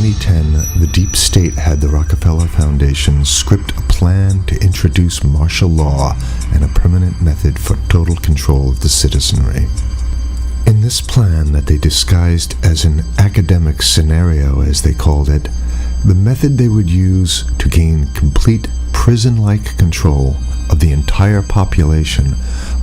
2010, the deep state had the Rockefeller Foundation script a plan to introduce martial law and a permanent method for total control of the citizenry. In this plan that they disguised as an academic scenario, as they called it, the method they would use to gain complete prison-like control of the entire population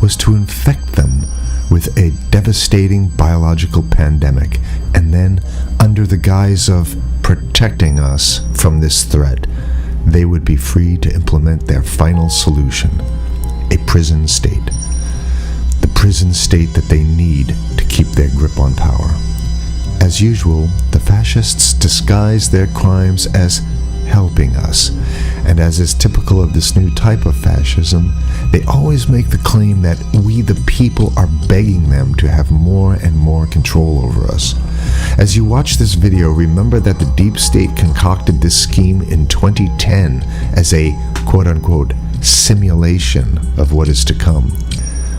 was to infect them with a devastating biological pandemic, and then, under the guise of protecting us from this threat, they would be free to implement their final solution, a prison state. The prison state that they need to keep their grip on power. As usual, the fascists disguise their crimes as helping us, and as is typical of this new type of fascism, they always make the claim that we the people are begging them to have more and more control over us. As you watch this video, remember that the deep state concocted this scheme in 2010 as a quote-unquote simulation of what is to come.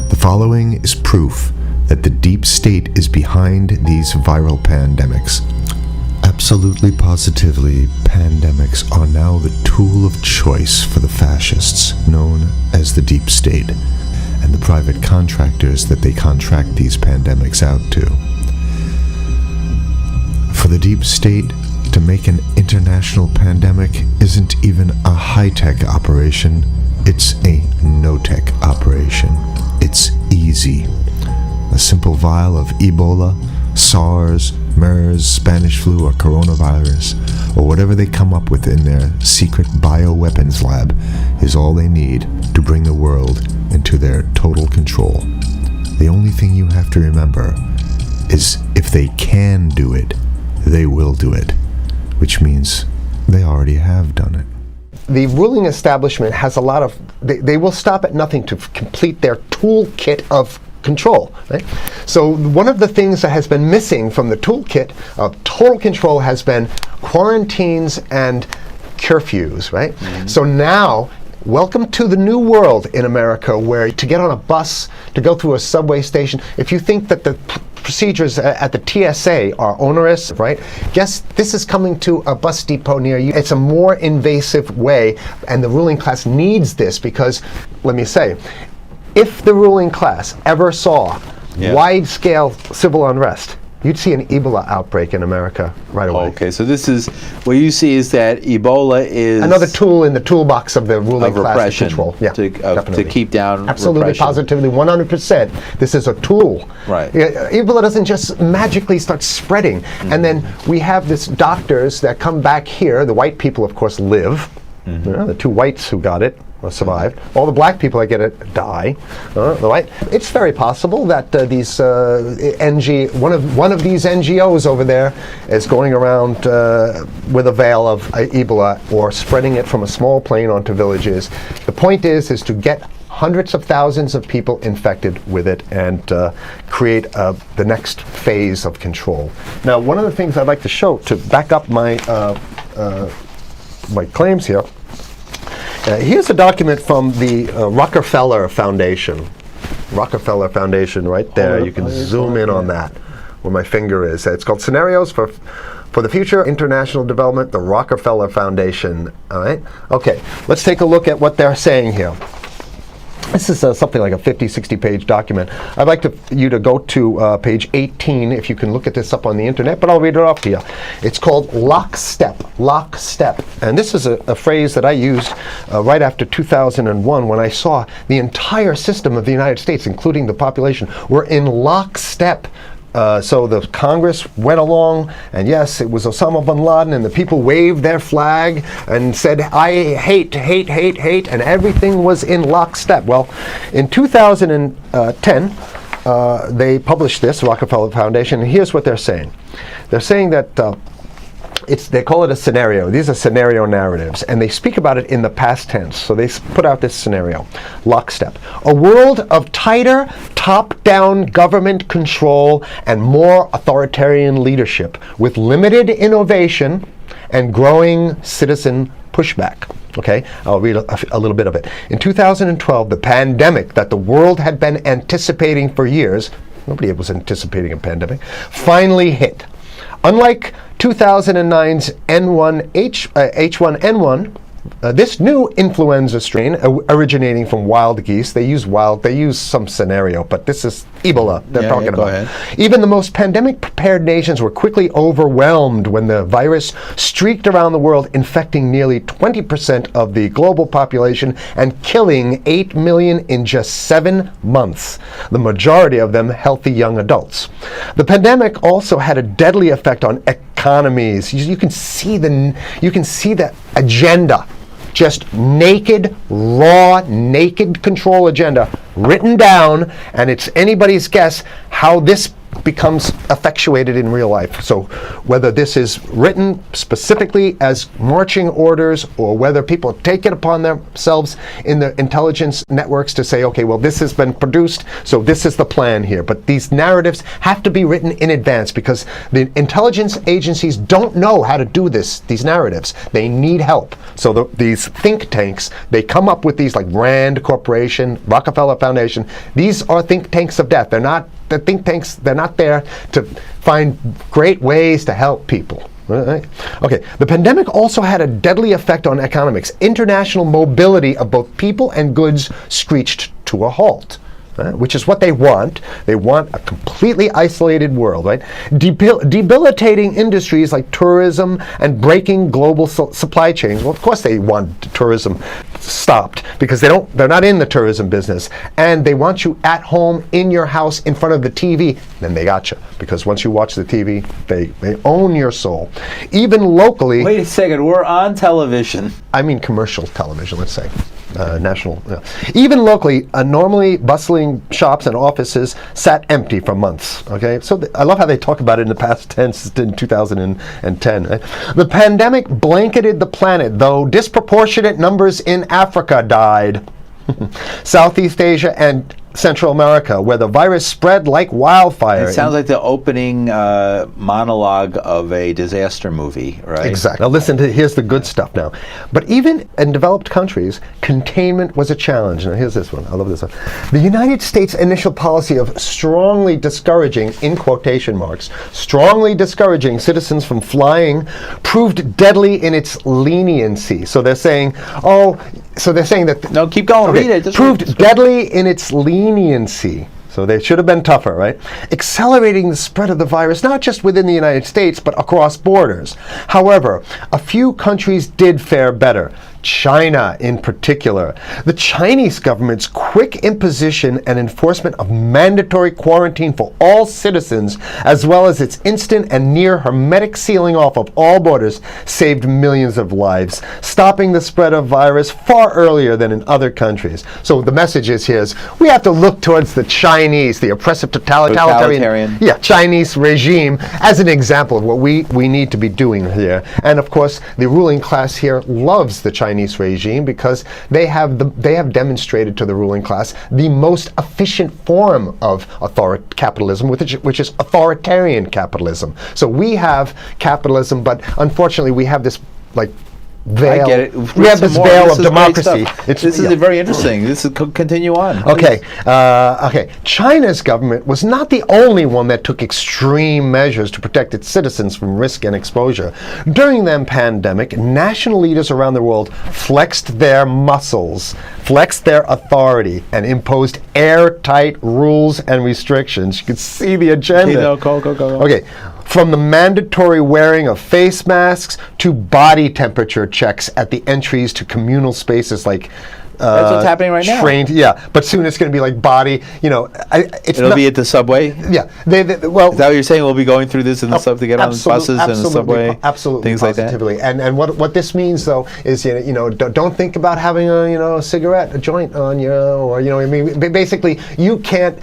The following is proof that the deep state is behind these viral pandemics. Absolutely positively, pandemics are now the tool of choice for the fascists, known as the deep state, and the private contractors that they contract these pandemics out to. For the deep state, to make an international pandemic isn't even a high-tech operation, it's a no-tech operation. It's easy. A simple vial of Ebola, SARS, MERS, Spanish flu, or coronavirus, or whatever they come up with in their secret bioweapons lab, is all they need to bring the world into their total control. The only thing you have to remember is if they can do it, they will do it, which means they already have done it. The ruling establishment has a lot of, they will stop at nothing to complete their toolkit of control, right? So one of the things that has been missing from the toolkit of total control has been quarantines and curfews, right? Mm-hmm. So now, welcome to the new world in America, where to get on a bus, to go through a subway station, if you think that the procedures at the TSA are onerous, right? Guess this is coming to a bus depot near you. It's a more invasive way, and the ruling class needs this because, let me say, if the ruling class ever saw wide-scale civil unrest, you'd see an Ebola outbreak in America right away. Okay, so this is, what you see is that Ebola is another tool in the toolbox of the ruling class to control. Yeah, to keep down absolutely, repression. positively, 100%. This is a tool. Right. Ebola doesn't just magically start spreading. Mm-hmm. And then we have this doctors that come back here. The white people, of course, live. Mm-hmm. You know, the two whites who got it survived. All the black people that get it die. It's very possible that these one of these NGOs over there is going around with a veil of Ebola or spreading it from a small plane onto villages. The point is to get hundreds of thousands of people infected with it and create the next phase of control. Now, one of the things I'd like to show to back up my my claims here. Here's a document from the Rockefeller Foundation. Rockefeller Foundation, right there. You can zoom in on that, where my finger is. It's called Scenarios for the Future International Development, the Rockefeller Foundation. All right. Okay. Let's take a look at what they're saying here. This is something like a 50, 60-page document. I'd like you to go to page 18, if you can look at this up on the internet, but I'll read it off to you. It's called lockstep, lockstep. And this is a phrase that I used right after 2001 when I saw the entire system of the United States, including the population, were in lockstep. So the Congress went along, and yes, it was Osama bin Laden, and the people waved their flag and said, I hate, hate, hate, hate, and everything was in lockstep. Well, in 2010, they published this, Rockefeller Foundation, and here's what they're saying. They're saying that they call it a scenario. These are scenario narratives, and they speak about it in the past tense. So they put out this scenario, lockstep. A world of tighter, top-down government control and more authoritarian leadership with limited innovation and growing citizen pushback. Okay, I'll read a little bit of it. In 2012, the pandemic that the world had been anticipating for years, nobody was anticipating a pandemic, finally hit. Unlike 2009's H1N1. This new influenza strain originating from wild geese. They use some scenario, but this is Ebola they're talking about. Ahead. Even the most pandemic-prepared nations were quickly overwhelmed when the virus streaked around the world, infecting nearly 20% of the global population and killing 8 million in just 7 months, the majority of them healthy young adults. The pandemic also had a deadly effect on economies. You can see the agenda. Just naked, raw, naked control agenda written down, and it's anybody's guess how this becomes effectuated in real life. So whether this is written specifically as marching orders or whether people take it upon themselves in the intelligence networks to say, okay, well, this has been produced, so this is the plan here. But these narratives have to be written in advance because the intelligence agencies don't know how to do these narratives. They need help. So these think tanks, they come up with these like Rand Corporation, Rockefeller Foundation. These are think tanks of death. They're not the think tanks, they're not there to find great ways to help people. Right? Okay, the pandemic also had a deadly effect on economics. International mobility of both people and goods screeched to a halt. Which is what they want. They want a completely isolated world, right? Debilitating industries like tourism and breaking global supply chains. Well, of course they want tourism stopped because they're not in the tourism business, and they want you at home in your house in front of the TV. Then they got you because once you watch the TV, they own your soul. Even locally. Wait a second, we're on television. I mean commercial television, let's say. National. Even locally, normally bustling shops and offices sat empty for months. Okay, so I love how they talk about it in the past tense in 2010. Right? The pandemic blanketed the planet, though disproportionate numbers in Africa died. Southeast Asia and Central America, where the virus spread like wildfire. It sounds like the opening monologue of a disaster movie, right? Exactly. Now listen here's the good stuff now. But even in developed countries, containment was a challenge. Now here's this one. I love this one. The United States' initial policy of strongly discouraging, in quotation marks, strongly discouraging citizens from flying proved deadly in its leniency. So they're saying, that... No, keep going. Okay, read it. proved deadly in its leniency. So they should have been tougher, right? Accelerating the spread of the virus, not just within the United States, but across borders. However, a few countries did fare better. China in particular. The Chinese government's quick imposition and enforcement of mandatory quarantine for all citizens, as well as its instant and near hermetic sealing off of all borders, saved millions of lives, stopping the spread of virus far earlier than in other countries. So the message is here is we have to look towards the Chinese, the oppressive totalitarian Chinese regime as an example of what we need to be doing here. And of course, the ruling class here loves the Chinese regime because they have demonstrated to the ruling class the most efficient form of capitalism, which is authoritarian capitalism. So we have capitalism, but unfortunately we have this veil. I get it. We have this veil of democracy. This is very interesting. This is continue on. Okay. China's government was not the only one that took extreme measures to protect its citizens from risk and exposure. During the pandemic, national leaders around the world flexed their muscles, flexed their authority, and imposed airtight rules and restrictions. You can see the agenda. Okay, go. Okay. From the mandatory wearing of face masks to body temperature checks at the entries to communal spaces like that's what's happening right now. Yeah, but soon it's going to be like body. It'll be at the subway. Yeah, is that what you're saying? We'll be going through this in the sub to get on buses and the subway, absolutely, things positively. like that. And what this means though is don't think about having a cigarette, a joint on you, or basically you can't.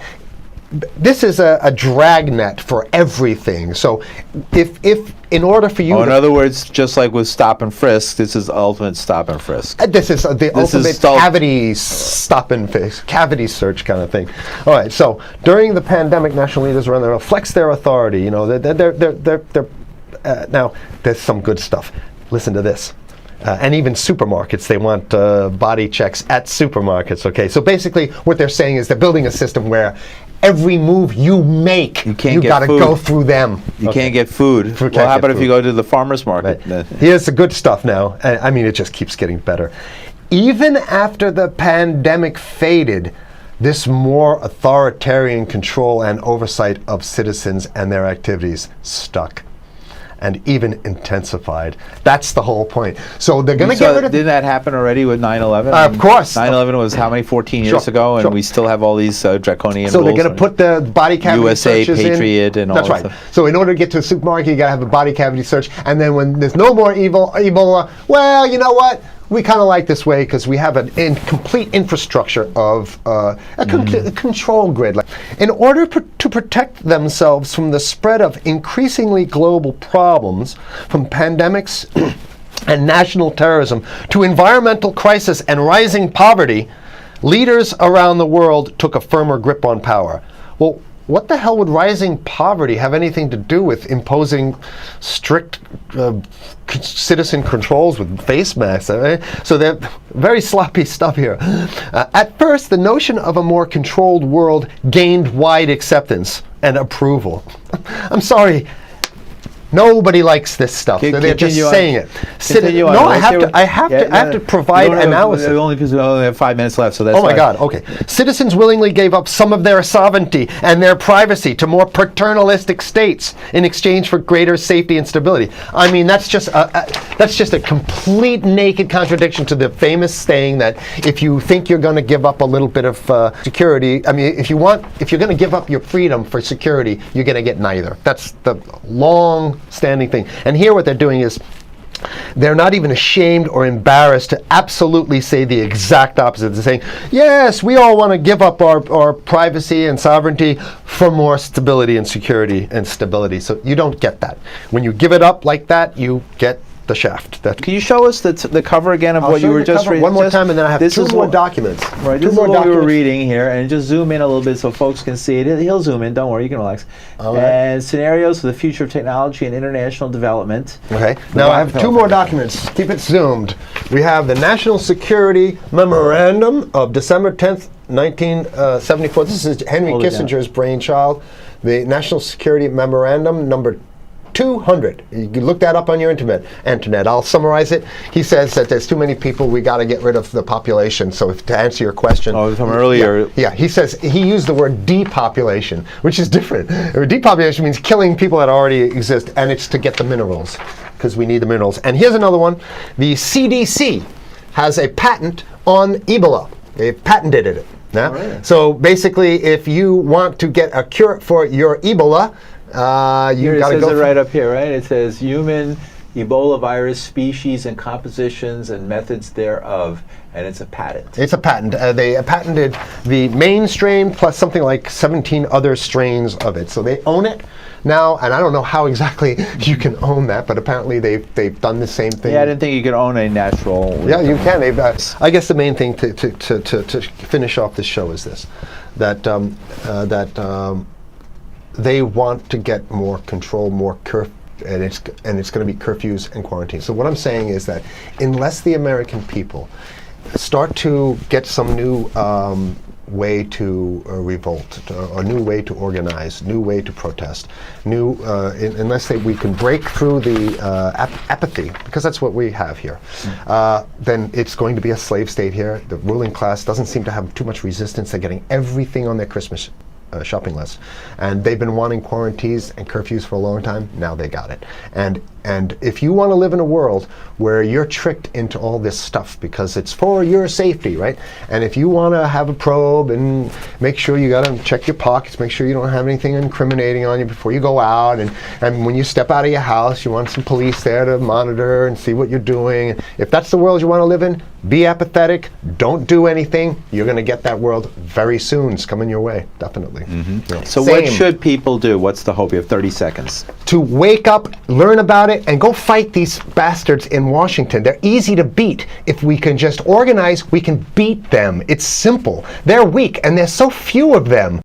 This is a dragnet for everything. So if in order for you in other words, just like with stop and frisk, this is ultimate stop and frisk. This is the ultimate cavity stop and frisk, cavity search kind of thing. All right, so during the pandemic, national leaders around the world flex their authority. Now there's some good stuff. Listen to this. And even supermarkets, they want body checks at supermarkets, okay? So basically what they're saying is they're building a system where every move you make, You can't get got to food. go through them. You can't get food. Can't Well, how get about if food. you go to the farmer's market? Right. Here's the good stuff now. I mean, it just keeps getting better. Even after the pandemic faded, this more authoritarian control and oversight of citizens and their activities stuck and even intensified. That's the whole point. So they're going to get rid of... Didn't that happen already with 9/11? Of course. 9/11 was how many, 14 years Sure, ago, and sure. we still have all these draconian So rules. they're going to put the body cavity USA searches Patriot in. and all That's that right. stuff. So in order to get to a supermarket, you got to have a body cavity search. And then when there's no more Ebola, well, you know what? We kind of like this way because we have a complete infrastructure of a control grid. In order to protect themselves from the spread of increasingly global problems, from pandemics and national terrorism to environmental crisis and rising poverty, leaders around the world took a firmer grip on power. Well, what the hell would rising poverty have anything to do with imposing strict citizen controls with face masks? So they're very sloppy stuff here. At first, the notion of a more controlled world gained wide acceptance and approval. I'm sorry. Nobody likes this stuff. They're just Continue on. saying it. Continue on. No, Let's hear I have to provide analysis. Only because we only have 5 minutes left, so that's Oh my why. God, okay. Citizens willingly gave up some of their sovereignty and their privacy to more paternalistic states in exchange for greater safety and stability. I mean, that's just a complete naked contradiction to the famous saying that if you think you're going to give up a little bit of security, I mean, if you're going to give up your freedom for security, you're going to get neither. That's the long-standing thing. And here what they're doing is they're not even ashamed or embarrassed to absolutely say the exact opposite. They're saying, yes, we all want to give up our privacy and sovereignty for more stability and security and stability. So you don't get that. When you give it up like that, you get the shaft. Can you show us the cover again of I'll what show you were the just cover reading? one more time, and then I have This two is more what- documents. Right, Two this is more what we were documents. reading here, and just zoom in a little bit so folks can see it. He'll zoom in, don't worry, you can relax. All right. And scenarios for the future of technology and international development. Okay. Now I have two more documents. Keep it zoomed. We have the National Security Memorandum of December 10th, 1974. This is Henry Hold it down. Kissinger's brainchild. The National Security Memorandum number 200. You can look that up on your internet. I'll summarize it. He says that there's too many people, we got to get rid of the population. So to answer your question. Oh, from earlier. Yeah, he says, he used the word depopulation, which is different. Depopulation means killing people that already exist, and it's to get the minerals, because we need the minerals. And here's another one. The CDC has a patent on Ebola. They've patented it. Yeah? Right. So basically, if you want to get a cure for your Ebola, Here you it got to says go it for- right up here, right? It says human Ebola virus species and compositions and methods thereof, and it's a patent. It's a patent. They patented the main strain plus something like 17 other strains of it. So they own it now, and I don't know how exactly you can own that, but apparently they've done the same thing. Yeah, I didn't think you could own a natural. Yeah, you can. I guess the main thing to finish off this show is this: that they want to get more control, more and it's going to be curfews and quarantines. So what I'm saying is that unless the American people start to get some new way to revolt, a new way to organize, new way to protest, unless we can break through the apathy, because that's what we have here, then it's going to be a slave state here. The ruling class doesn't seem to have too much resistance. They're getting everything on their Christmas shopping list, and they've been wanting quarantines and curfews for a long time. Now they got it. And if you want to live in a world where you're tricked into all this stuff because it's for your safety, right? And if you want to have a probe and make sure you got to check your pockets, make sure you don't have anything incriminating on you before you go out, and when you step out of your house, you want some police there to monitor and see what you're doing. If that's the world you want to live in, be apathetic, don't do anything. You're going to get that world very soon. It's coming your way, definitely. Yeah. So what Same. should people do? What's the hope? You have 30 seconds. To wake up, learn about it, and go fight these bastards in Washington. They're easy to beat. If we can just organize, we can beat them. It's simple. They're weak, and there's so few of them.